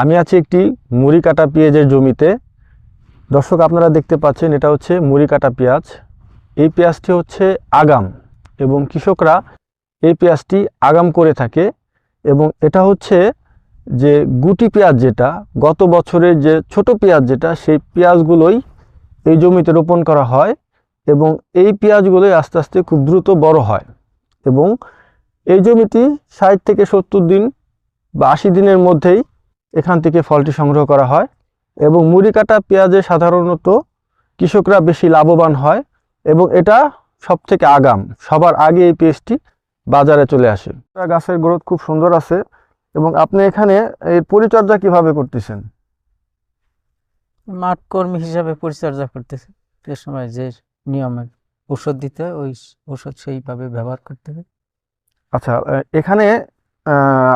আমি আছি একটি মুড়ি কাটা পেঁয়াজের জমিতে। দর্শক, আপনারা দেখতে পাচ্ছেন এটা হচ্ছে মুড়ি কাটা পেঁয়াজ। এই পেঁয়াজটি হচ্ছে আগাম এবং কৃষকরা এই পেঁয়াজটি আগাম করে থাকে। এবং এটা হচ্ছে যে গুটি পেঁয়াজ, যেটা গত বছরের যে ছোট পেঁয়াজ, যেটা সেই পেঁয়াজগুলোই এই জমিতে রোপণ করা হয় এবং এই পেঁয়াজগুলোই আস্তে আস্তে খুব দ্রুত বড় হয়। এবং এই জমিটি 60 থেকে 70 দিন বা 80 দিনের মধ্যেই এখান থেকে ফলটি সংগ্রহ করা হয়। এবং মুড়ি কাটা পেঁয়াজে সাধারণত কৃষকরা বেশি লাভবান হয় এবং এটা সব থেকে আগাম, সবার আগে এই পেঁয়াজটি বাজারে চলে আসে। গাছের গ্রোথ খুব সুন্দর আছে। এবং আপনি এখানে এই পরিচর্যা কিভাবে করতেছেন? মাঠ কর্মী হিসাবে পরিচর্যা করতেছে। যে সময় যে নিয়মে ওষুধ দিতে হয় ওই ওষুধ সেইভাবে ব্যবহার করতে হবে। আচ্ছা, এখানে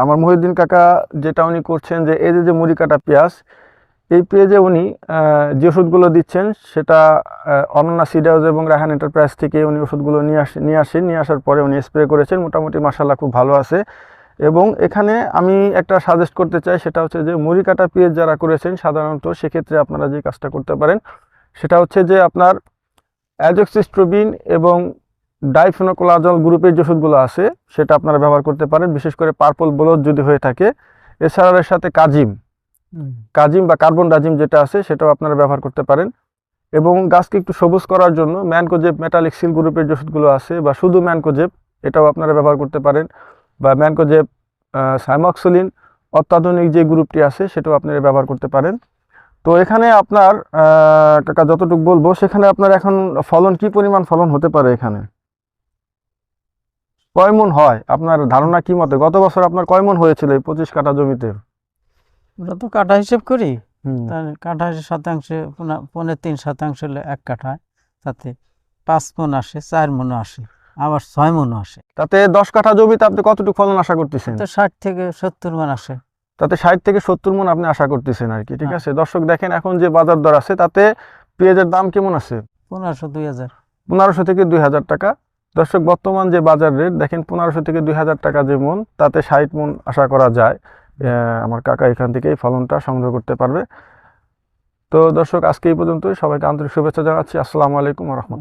আমার মহিউদ্দিন কাকা যেটা উনি করছেন, যে এই যে মুড়ি কাটা পেঁয়াজ, এই পেঁয়াজে উনি যে ওষুধগুলো দিচ্ছেন সেটা অনন্যা সিড হাউস এবং রায়হান এন্টারপ্রাইজ থেকে উনি ওষুধগুলো নিয়ে আসার পরে উনি স্প্রে করেছেন। মোটামুটি মাশাআল্লাহ খুব ভালো আছে। এবং এখানে আমি একটা সাজেস্ট করতে চাই, সেটা হচ্ছে যে মুড়ি কাটা পেঁয়াজ যারা করেছেন সাধারণত সেক্ষেত্রে আপনারা যে কাজটা করতে পারেন সেটা হচ্ছে যে আপনার অ্যাজোক্সিস্ট্রোবিন এবং ডাইফেনোকোলাজল গ্রুপের যে ওষুধগুলো আছে সেটা আপনারা ব্যবহার করতে পারেন, বিশেষ করে পার্পল ব্লোজ যদি হয়ে থাকে। এছাড়াও এর সাথে কাজিম বা কার্বন ডাজিম যেটা আছে সেটাও আপনারা ব্যবহার করতে পারেন। এবং গাছকে একটু সবুজ করার জন্য ম্যানকোজেব মেটালিক সিল গ্রুপের যে ওষুধগুলো আছে বা শুধু ম্যানকোজেব, এটাও আপনারা ব্যবহার করতে পারেন। বা ম্যানকোজেব সাইমক্সোলিন অত্যাধুনিক যে গ্রুপটি আছে সেটাও আপনারা ব্যবহার করতে পারেন। তো এখানে আপনার কাকা যতটুকু বলবো, সেখানে আপনার এখন ফলন কি পরিমাণ ফলন হতে পারে? এখানে কয় মণ হয় আপনার ধারণা কি মতে? গত বছর আপনার কয় মণ হয়েছিল এই 25 কাঠা জমিতে? ওটা তো কাঠা হিসেব করি, কাঠা হিসেবে শতাংশে 3.5% হলে 1 কাঠায়, তাতে 5 মণ আসে, 4 মণও আসে, আবার 6 মণও আসে। তাতে 10 কাঠা জমিতে আপনি কতটুকু ফলন আশা করতেছেন? তো 60 থেকে 70 মণ আসে। তাতে 60 থেকে 70 মণ আপনি আশা করতেছেন আর কি। ঠিক আছে দর্শক, দেখেন এখন যে বাজার দর আছে তাতে পেঁয়াজের দাম কেমন আছে? 1500-2000। 1500 থেকে 2000 টাকা। দর্শক, বর্তমান যে বাজার রেট দেখেন, 1500 থেকে 2000 টাকা যে মণ, তাতে 60 মণ আশা করা যায় আমার কাকা এখান থেকে এই ফলনটা সংগ্রহ করতে পারবে। তো দর্শক, আজকে এই পর্যন্তই। সবাইকে আন্তরিক শুভেচ্ছা জানাচ্ছি। আসসালামু আলাইকুম ওয়া রাহমাতুল্লাহ।